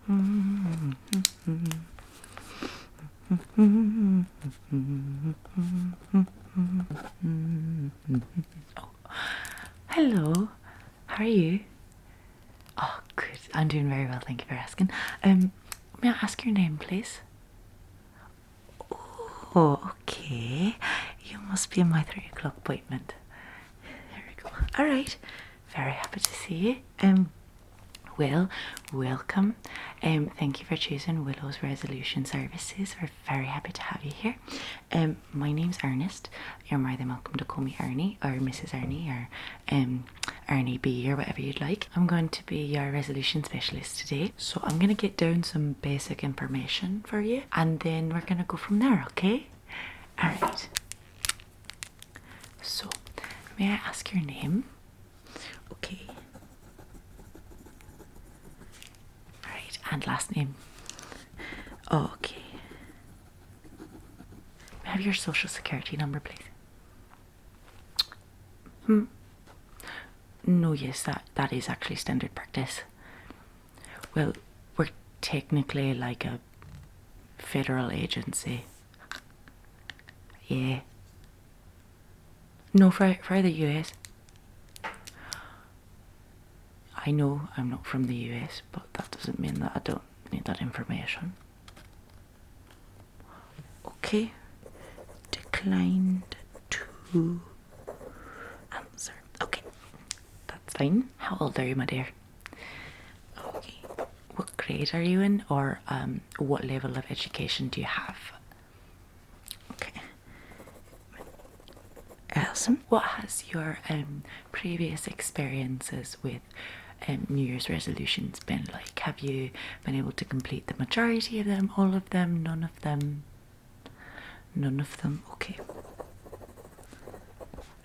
Oh, hello. How are you? Oh, good. I'm doing very well, thank you for asking. May I ask your name, please? Oh, okay. You must be in my 3 o'clock appointment. There we go. All right. Very happy to see you. Well, welcome. Thank you for choosing Willow's Resolution Services. We're very happy to have you here. My name's Ernest. You're more than welcome to call me Ernie or Mrs. Ernie or Ernie B or whatever you'd like. I'm going to be your resolution specialist today. So I'm going to get down some basic information for you and then we're going to go from there, okay? Alright. So, may I ask your name? Okay. And last name. Okay. May I have your social security number, please? No, yes, that is actually standard practice. Well, we're technically like a federal agency. Yeah. No, for the US. I know I'm not from the US, but that doesn't mean that I don't need that information. Okay. Declined to answer. Okay. That's fine. How old are you, my dear? Okay. What grade are you in, or what level of education do you have? Okay. Awesome. What has your previous experiences with New Year's resolutions been like? Have you been able to complete the majority of them, all of them, none of them? None of them, okay.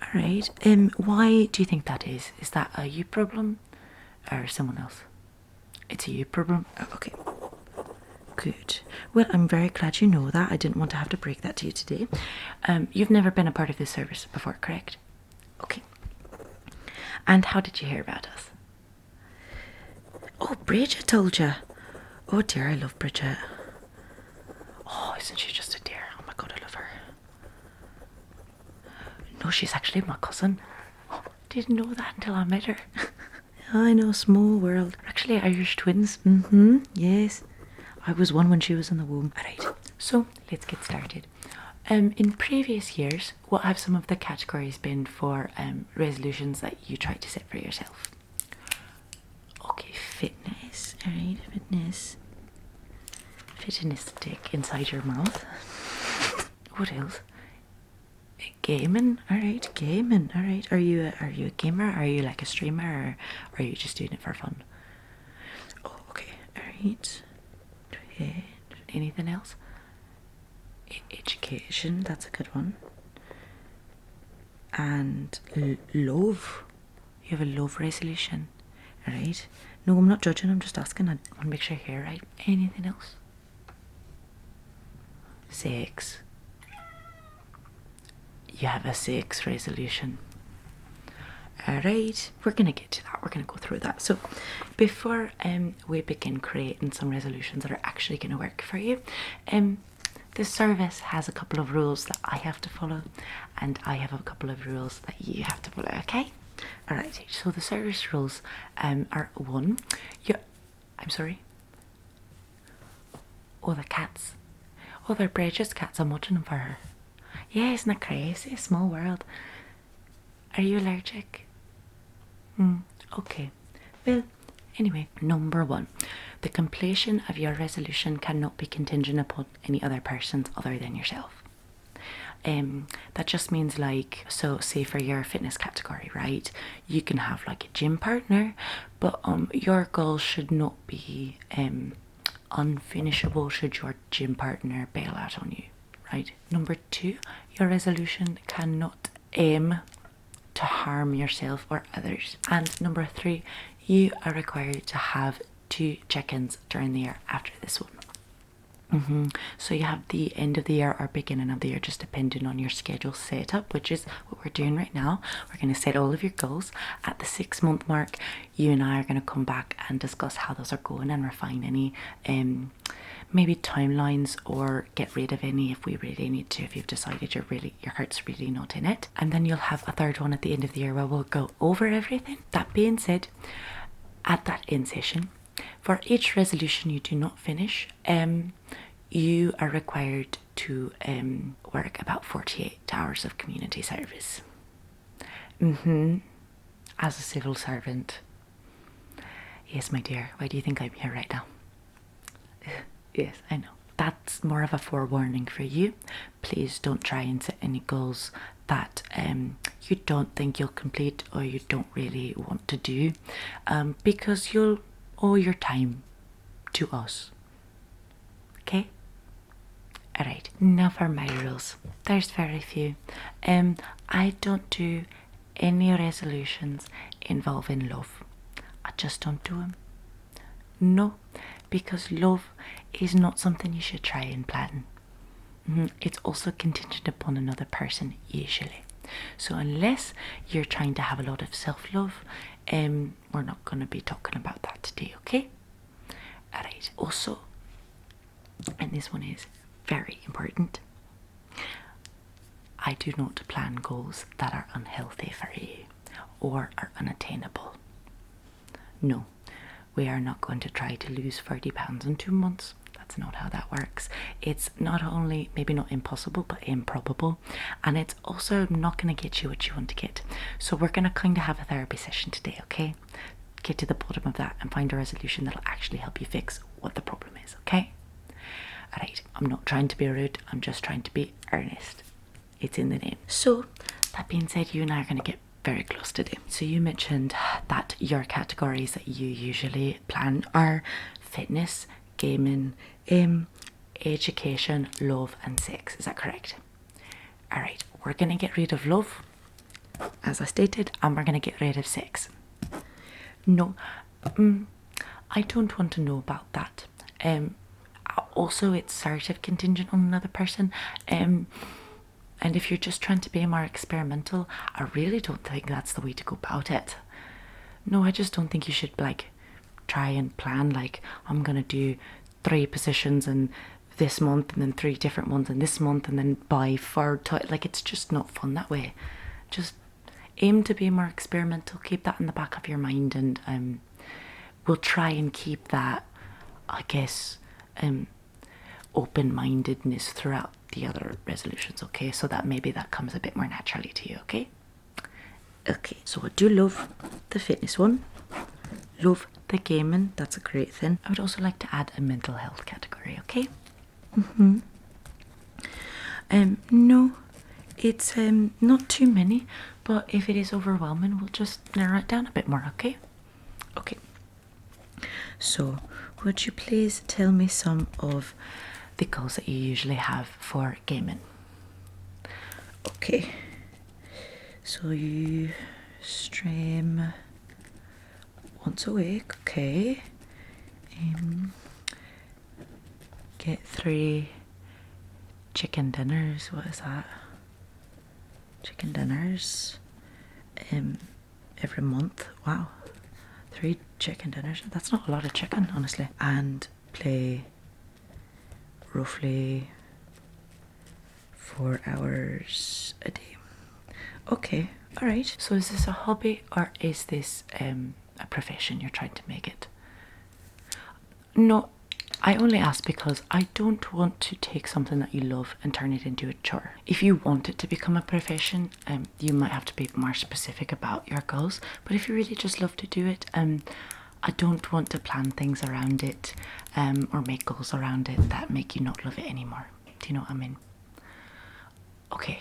Alright, why do you think that is? Is that a you problem or someone else? It's a you problem? Oh, okay. Good. Well, I'm very glad you know that. I didn't want to have to break that to you today. You've never been a part of this service before, correct? Okay. And how did you hear about us? Oh, Bridget told you. Oh dear, I love Bridget. Oh, isn't she just a dear? Oh my god, I love her. No, she's actually my cousin. Oh, didn't know that until I met her. I know, small world. We're actually Irish twins. Yes. I was one when she was in the womb. Alright, so let's get started. In previous years, what have some of the categories been for resolutions that you tried to set for yourself? Okay, fitness. Alright, fitness. Fitness stick inside your mouth. What else? Gaming. Alright, gaming. Alright. Are you a gamer? Are you like a streamer, or are you just doing it for fun? Oh, okay. Alright. Anything else? Education, that's a good one. And love. You have a love resolution. Alright. No, I'm not judging, I'm just asking. I want to make sure I hear right. Anything else? Sex. You have a sex resolution. Alright, we're going to get to that. We're going to go through that. So before we begin creating some resolutions that are actually going to work for you, this service has a couple of rules that I have to follow, and I have a couple of rules that you have to follow, okay? Alright, so the service rules are 1. I'm sorry? Oh, the cats. Oh, they're Bridget's cats. I'm watching them for her. Yeah, isn't that crazy? Small world. Are you allergic? Okay. Well, anyway, number 1. The completion of your resolution cannot be contingent upon any other persons other than yourself. That just means like, so say for your fitness category, right? You can have like a gym partner, but your goal should not be unfinishable should your gym partner bail out on you, right? Number 2, your resolution cannot aim to harm yourself or others. And number 3, you are required to have 2 check-ins during the year after this one. So you have the end of the year or beginning of the year, just depending on your schedule setup, which is what we're doing right now. We're going to set all of your goals. At the 6-month mark, you and I are going to come back and discuss how those are going and refine any maybe timelines, or get rid of any if we really need to, if you've decided your heart's really not in it. And then you'll have a third one at the end of the year where we'll go over everything. That being said, at that end session, for each resolution you do not finish, you are required to work about 48 hours of community service. As a civil servant. Yes, my dear, why do you think I'm here right now? Yes, I know. That's more of a forewarning for you. Please don't try and set any goals that you don't think you'll complete or you don't really want to do, because you'll owe your time to us. Okay? Alright, now for my rules. There's very few. I don't do any resolutions involving love. I just don't do them. No, because love is not something you should try and plan. It's also contingent upon another person, usually. So unless you're trying to have a lot of self-love, we're not going to be talking about that today, okay? Alright, also, and this one is very important, I do not plan goals that are unhealthy for you or are unattainable. No, we are not going to try to lose 30 pounds in 2 months. That's not how that works. It's not only maybe not impossible, but improbable. And it's also not going to get you what you want to get. So we're going to kind of have a therapy session today, okay? Get to the bottom of that and find a resolution that'll actually help you fix what the problem is, okay? Alright, I'm not trying to be rude. I'm just trying to be earnest. It's in the name. So, that being said, you and I are going to get very close today. So you mentioned that your categories that you usually plan are fitness, gaming, education, love and sex. Is that correct? Alright, we're going to get rid of love, as I stated, and we're going to get rid of sex. No, I don't want to know about that. Also, it's sort of contingent on another person. And if you're just trying to be more experimental, I really don't think that's the way to go about it. No, I just don't think you should try and plan I'm gonna do 3 positions in this month and then 3 different ones in this month and then buy 4 it's just not fun that way. Just aim to be more experimental, keep that in the back of your mind, and we'll try and keep that, I guess, open-mindedness throughout the other resolutions, okay? So that maybe that comes a bit more naturally to you, okay? Okay, so I do love the fitness one, love the gaming, that's a great thing. I would also like to add a mental health category, okay? No, it's not too many, but if it is overwhelming, we'll just narrow it down a bit more, okay? Okay. So, would you please tell me some of the goals that you usually have for gaming? Okay. So you stream once a week, okay. Get 3 chicken dinners. What is that? Chicken dinners every month. Wow. 3 chicken dinners. That's not a lot of chicken, honestly. And play roughly 4 hours a day. Okay, alright. So is this a hobby or is this a profession you're trying to make it? No, I only ask because I don't want to take something that you love and turn it into a chore. If you want it to become a profession, you might have to be more specific about your goals. But if you really just love to do it, I don't want to plan things around it or make goals around it that make you not love it anymore. Do you know what I mean? Okay,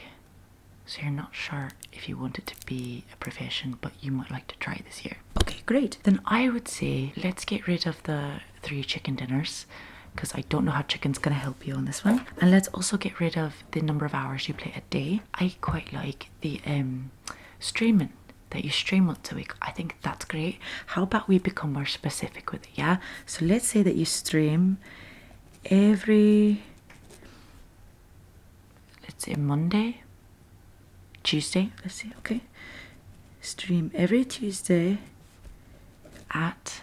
so you're not sure if you want it to be a profession, but you might like to try this year. Okay, great. Then I would say let's get rid of the 3 chicken dinners, because I don't know how chicken's going to help you on this one. And let's also get rid of the number of hours you play a day. I quite like the streaming, that you stream once a week. I think that's great. How about we become more specific with it, yeah? So let's say that you stream every, let's say Monday, Tuesday, let's see, okay. Stream every Tuesday at,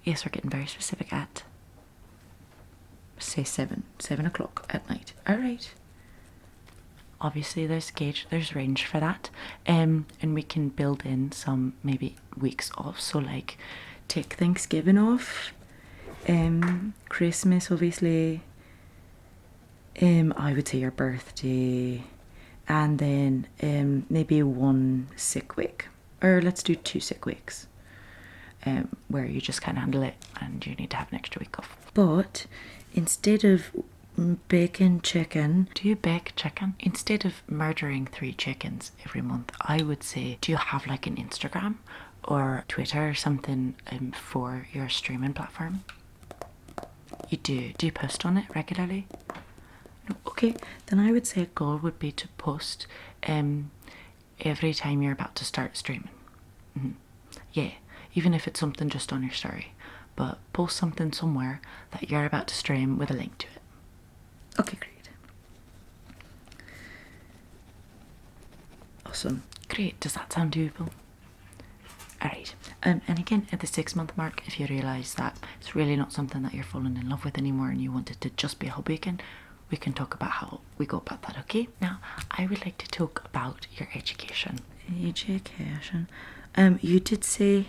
yes, we're getting very specific, at, say 7 o'clock at night. All right. Obviously there's range for that, and we can build in some maybe weeks off, so like take Thanksgiving off, Christmas obviously, I would say your birthday, and then maybe 1 sick week, or let's do 2 sick weeks, where you just can't handle it and you need to have an extra week off. But instead of baking chicken, do you bake chicken? Instead of murdering 3 chickens every month, I would say, do you have like an Instagram or Twitter or something for your streaming platform? You do. Do you post on it regularly? No. Okay, then I would say a goal would be to post every time you're about to start streaming. Yeah, even if it's something just on your story, but post something somewhere that you're about to stream with a link to it. Okay, great. Awesome. Great. Does that sound doable? Alright. And again, at the 6-month mark, if you realise that it's really not something that you're falling in love with anymore and you want it to just be a hobby again, we can talk about how we go about that, okay? Now, I would like to talk about your education. Education. You did say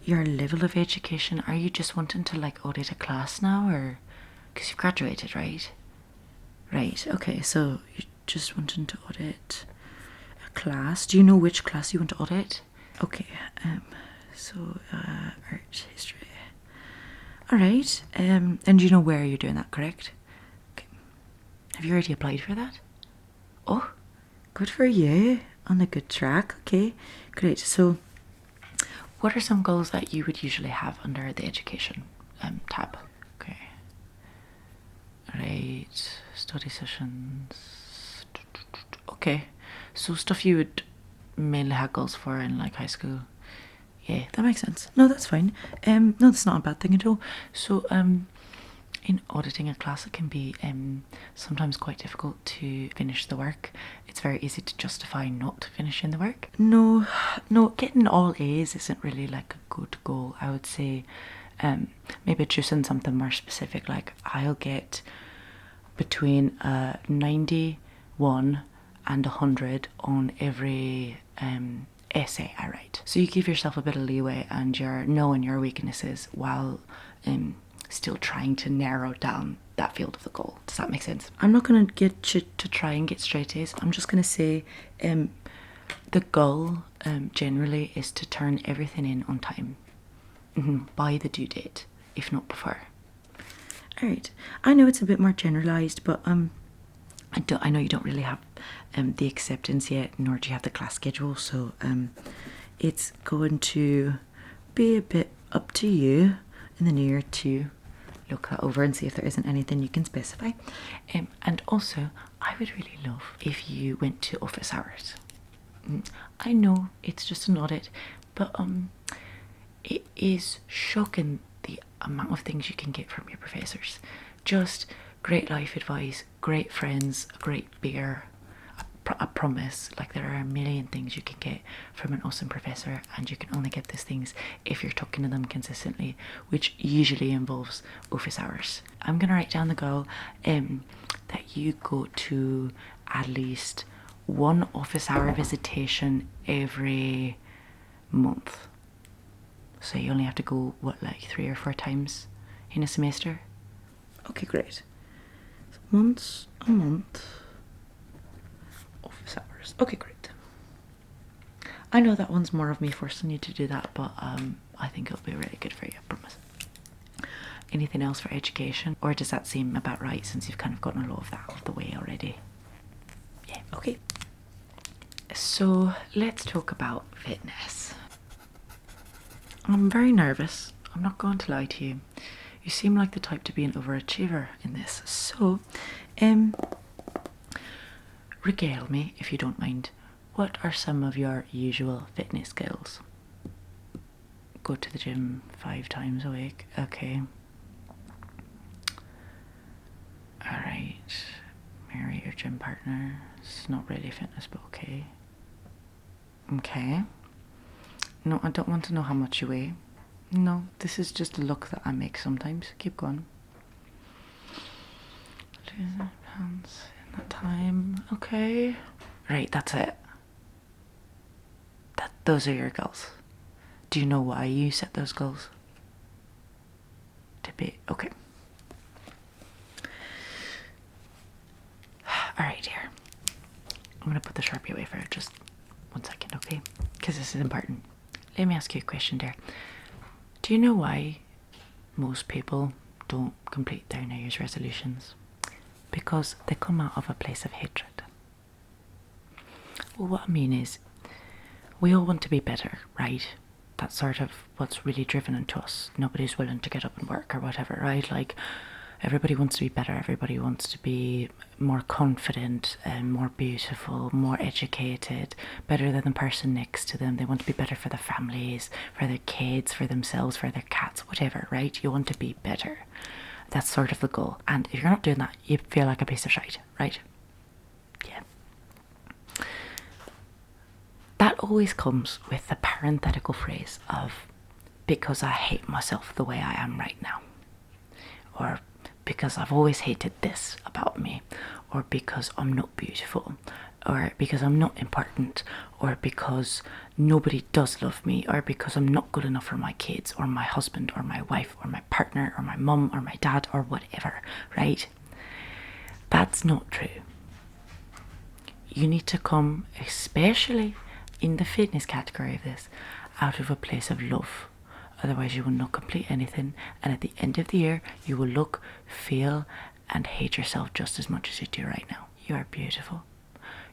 your level of education. Are you just wanting to like audit a class now, or because you've graduated, right? Right, okay, so you're just wanting to audit a class. Do you know which class you want to audit? Okay, art history. Alright, and do you know where you're doing that, correct? Okay. Have you already applied for that? Oh, good for you. On a good track, okay, great. So, what are some goals that you would usually have under the education tab? Okay. Right, study sessions. Okay, so stuff you would mainly have goals for in like high school. Yeah, that makes sense. No, that's fine. No, that's not a bad thing at all. So, in auditing a class, it can be sometimes quite difficult to finish the work. It's very easy to justify not finishing the work. No, getting all A's isn't really like a good goal. I would say maybe choosing something more specific, like I'll get between 91 and 100 on every essay I write. So you give yourself a bit of leeway and you're knowing your weaknesses while still trying to narrow down that field of the goal. Does that make sense? I'm not going to get you to try and get straight A's. I'm just going to say the goal generally is to turn everything in on time by the due date, if not before. Alright, I know it's a bit more generalised, but I know you don't really have the acceptance yet, nor do you have the class schedule, so it's going to be a bit up to you in the new year to look that over and see if there isn't anything you can specify. And also, I would really love if you went to office hours. I know it's just an audit, but it is shocking the amount of things you can get from your professors. Just great life advice, great friends, a great beer, I promise. Like, there are a million things you can get from an awesome professor, and you can only get these things if you're talking to them consistently, which usually involves office hours. I'm gonna write down the goal that you go to at least 1 office hour visitation every month. So you only have to go, what, like 3 or 4 times in a semester? Okay, great. So once a month, office hours. Okay, great. I know that one's more of me forcing you to do that, but I think it'll be really good for you, I promise. Anything else for education? Or does that seem about right since you've kind of gotten a lot of that out of the way already? Yeah, okay. So let's talk about fitness. I'm very nervous. I'm not going to lie to you. You seem like the type to be an overachiever in this. So, regale me, if you don't mind. What are some of your usual fitness goals? Go to the gym 5 times a week. Okay. Marry your gym partner. It's not really fitness, but okay. Okay. No, I don't want to know how much you weigh. No, this is just a look that I make sometimes. Keep going. 200 pounds in that time. Okay. Right, that's it. Those are your goals. Do you know why you set those goals? To be okay. Alright, here. I'm gonna put the Sharpie away for just 1 second, okay? Because this is important. Let me ask you a question there. Do you know why most people don't complete their New Year's resolutions? Because they come out of a place of hatred. Well, what I mean is, we all want to be better, right? That's sort of what's really driven into us. Nobody's willing to get up and work or whatever, right? Like, everybody wants to be better. Everybody wants to be more confident and more beautiful, more educated, better than the person next to them. They want to be better for their families, for their kids, for themselves, for their cats, whatever, right? You want to be better. That's sort of the goal. And if you're not doing that, you feel like a piece of shite, right? Yeah. That always comes with the parenthetical phrase of, because I hate myself the way I am right now. Or because I've always hated this about me. Or because I'm not beautiful. Or because I'm not important. Or because nobody does love me. Or because I'm not good enough for my kids. Or my husband. Or my wife. Or my partner. Or my mum. Or my dad. Or whatever. Right? That's not true. You need to come, especially in the fitness category of this, out of a place of love. Otherwise you will not complete anything, and at the end of the year you will look, feel and hate yourself just as much as you do right now. You are beautiful.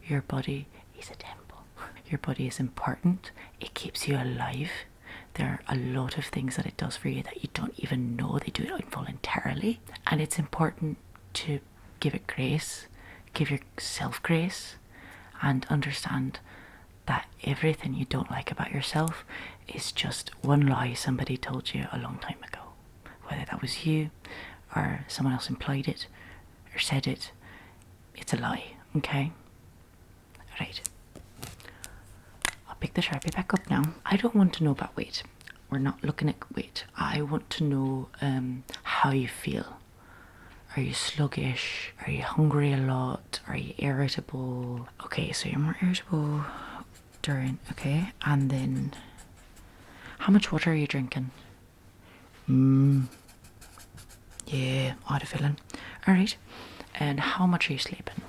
Your body is a temple. Your body is important. It keeps you alive. There are a lot of things that it does for you that you don't even know. They do it involuntarily, and it's important to give it grace, give yourself grace, and understand that everything you don't like about yourself is just one lie somebody told you a long time ago. Whether that was you or someone else implied it or said it, it's a lie, okay? Right. I'll pick the Sharpie back up now. I don't want to know about weight. We're not looking at weight. I want to know how you feel. Are you sluggish? Are you hungry a lot? Are you irritable? Okay, so you're more irritable during, okay, and then how much water are you drinking? Yeah, I had a feeling. Alright, and how much are you sleeping?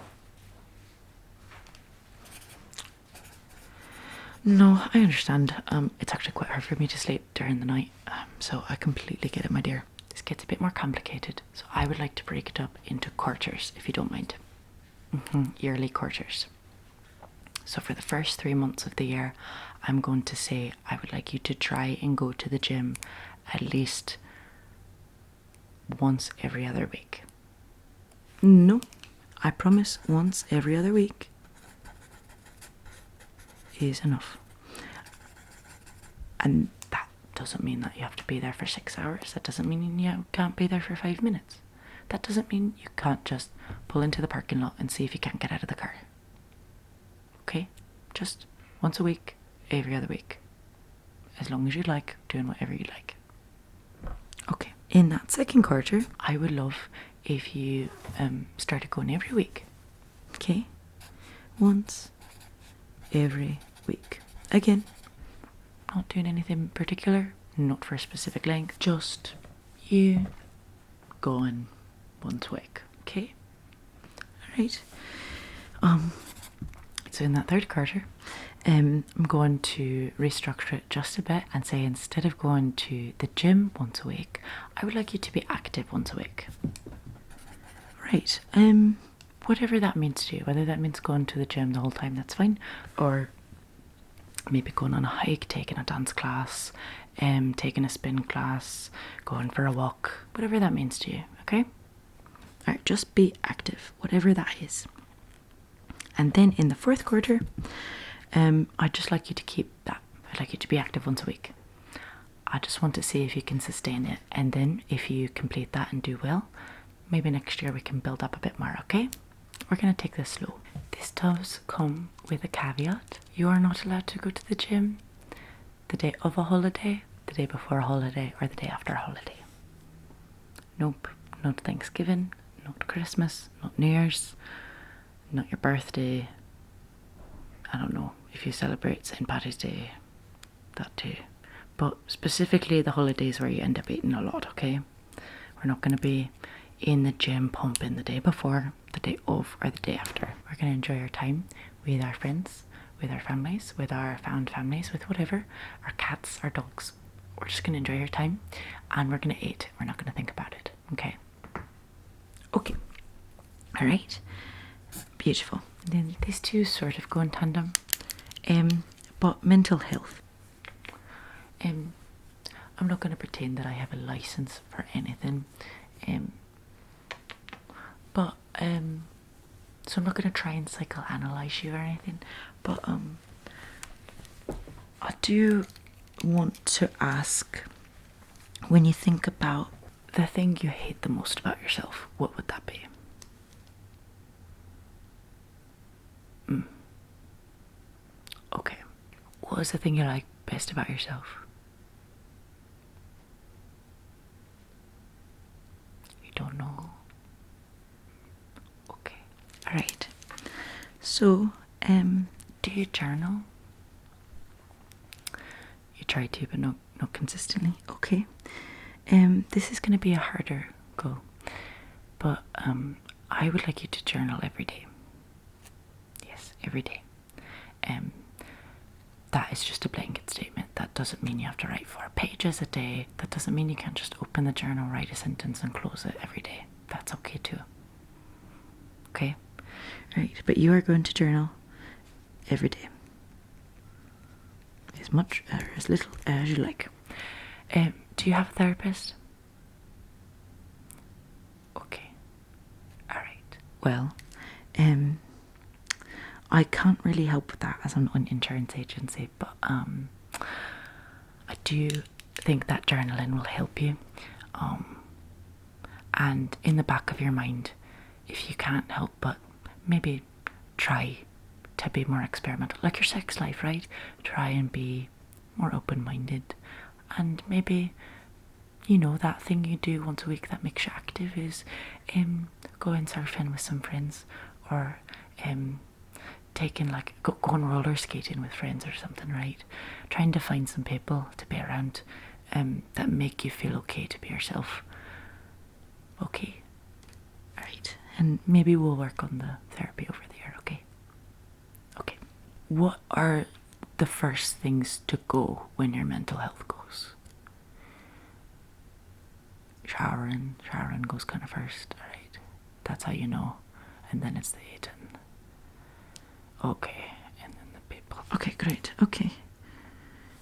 No, I understand. It's actually quite hard for me to sleep during the night, so I completely get it, my dear. This gets a bit more complicated, so I would like to break it up into quarters, if you don't mind. Yearly quarters. So for the first 3 months of the year, I'm going to say I would like you to try and go to the gym at least once every other week. No, I promise once every other week is enough. And that doesn't mean that you have to be there for 6 hours. That doesn't mean you can't be there for 5 minutes. That doesn't mean you can't just pull into the parking lot and see if you can't get out of the car. Okay? Just once a week, every other week. As long as you like, doing whatever you like. Okay. In that second quarter, I would love if you started going every week. Okay? Once every week. Again, not doing anything particular, not for a specific length, just you going once a week. Okay? Alright. So in that third quarter, I'm going to restructure it just a bit and say instead of going to the gym once a week, I would like you to be active once a week. Right. Whatever that means to you, whether that means going to the gym the whole time, that's fine. Or maybe going on a hike, taking a dance class, taking a spin class, going for a walk, whatever that means to you, okay? Alright, just be active, whatever that is. And then in the fourth quarter, I'd just like you to keep that. I'd like you to be active once a week. I just want to see if you can sustain it. And then if you complete that and do well, maybe next year we can build up a bit more, okay? we're going to take this slow. This does come with a caveat. You are not allowed to go to the gym the day of a holiday, the day before a holiday, or the day after a holiday. Nope, not Thanksgiving, not Christmas, not New Year's, not your birthday. I don't know if you celebrate St. Paddy's Day, that too. But specifically the holidays where you end up eating a lot, okay? We're not going to be in the gym pumping the day before, the day of, or the day after. We're going to enjoy our time with our friends, with our families, with our found families, with whatever, our cats, our dogs. We're just going to enjoy our time and we're going to eat. We're not going to think about it, okay? Okay. All right. Beautiful. And then these two sort of go in tandem. But mental health. I'm not going to pretend that I have a license for anything. So I'm not going to try and psychoanalyze you or anything. But I do want to ask, when you think about the thing you hate the most about yourself, what would that be? Okay. What is the thing you like best about yourself? You don't know? Okay. Alright. So, do you journal? You try to, but not consistently. Okay. This is going to be a harder go. But I would like you to journal every day. Yes, every day. That is just a blanket statement. That doesn't mean you have to write 4 pages a day. That doesn't mean you can't just open the journal, write a sentence and close it every day. That's okay too. Okay? Right, but you are going to journal every day. As much or as little as you like. Do you have a therapist? Okay. Alright. Well, I can't really help with that as I'm not an insurance agency, but I do think that journaling will help you. And in the back of your mind, if you can't help but maybe try to be more experimental, like your sex life, right? Try and be more open-minded, and maybe, you know, that thing you do once a week that makes you active is going surfing with some friends, or taking going roller skating with friends or something, right? Trying to find some people to be around that make you feel okay to be yourself. Okay. Alright. And maybe we'll work on the therapy over there, okay? Okay. What are the first things to go when your mental health goes? Showering goes kind of first, alright? That's how you know. And then it's the eating. Okay, and then the people. Okay, great. Okay.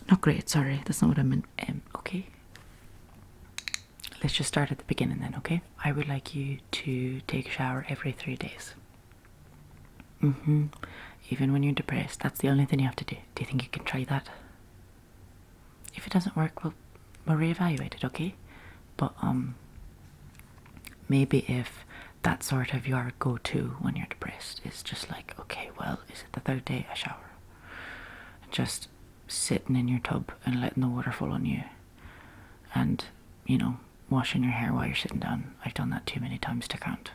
Not great, sorry. That's not what I meant. Okay. Let's just start at the beginning then, okay? I would like you to take a shower every 3 days. Even when you're depressed, that's the only thing you have to do. Do you think you can try that? If it doesn't work, we'll reevaluate it, okay? But maybe if that's sort of your go-to when you're depressed, it's just like, okay, well, is it the 3rd day? I shower. Just sitting in your tub and letting the water fall on you, and, you know, washing your hair while you're sitting down. I've done that too many times to count.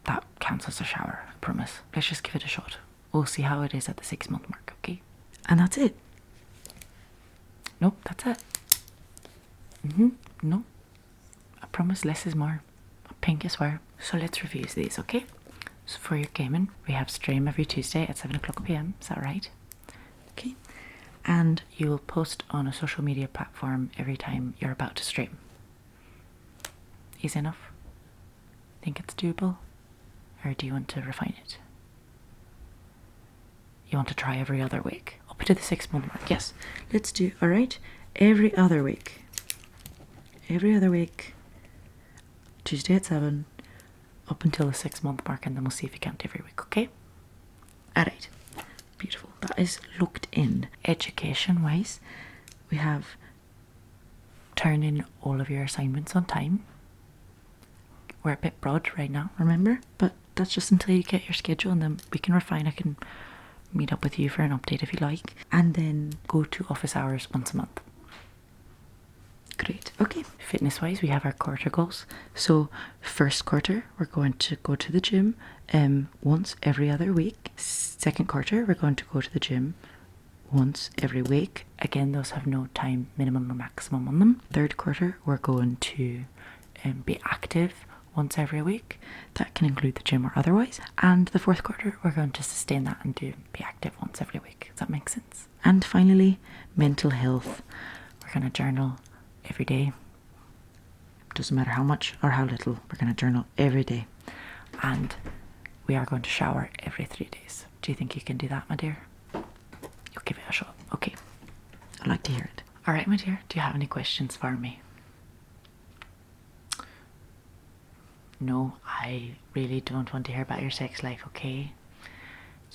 That counts as a shower, I promise. Let's just give it a shot. We'll see how it is at the 6-month mark, okay? And that's it. Nope, that's it. No. I promise less is more. I pink, I swear. So let's review these, okay? So for your gaming, we have stream every Tuesday at 7 o'clock p.m. Is that right? Okay. And you will post on a social media platform every time you're about to stream. Easy enough? Think it's doable? Or do you want to refine it? You want to try every other week? Up to the 6-month mark. Yes. Let's do, alright? Every other week. Every other week. Tuesday at 7. Up until the 6-month mark, and then we'll see if you count every week, okay? Alright. Beautiful. That is looked in. Education wise, we have turn in all of your assignments on time. We're a bit broad right now, remember? But that's just until you get your schedule, and then we can refine. I can meet up with you for an update if you like, and then go to office hours once a month. Great. Okay. Fitness wise, we have our quarter goals. So first quarter, we're going to go to the gym once every other week. Second quarter, we're going to go to the gym once every week. Again, those have no time minimum or maximum on them. Third quarter, we're going to be active once every week. That can include the gym or otherwise. And the fourth quarter, we're going to sustain that and be active once every week. Does that make sense? And finally, mental health. We're going to journal every day. Doesn't matter how much or how little, we're going to journal every day. And we are going to shower every 3 days. Do you think you can do that, my dear? You'll give it a shot. Okay. I'd like to hear it. All right, my dear. Do you have any questions for me? No, I really don't want to hear about your sex life, okay?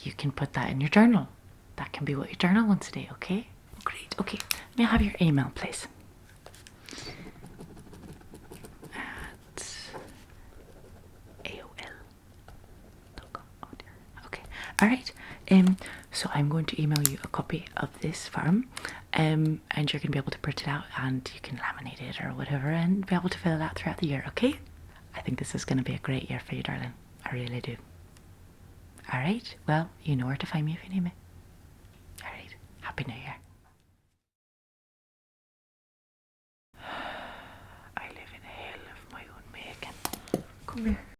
You can put that in your journal. That can be what you journal once a day, okay? Great. Okay. May I have your email, please? Okay, all right. So I'm going to email you a copy of this form, and you're going to be able to print it out, and you can laminate it or whatever, and be able to fill it out throughout the year. Okay? I think this is going to be a great year for you, darling. I really do. All right. Well, you know where to find me if you need me. All right. Happy New Year. I live in a hell of my own making. Come here.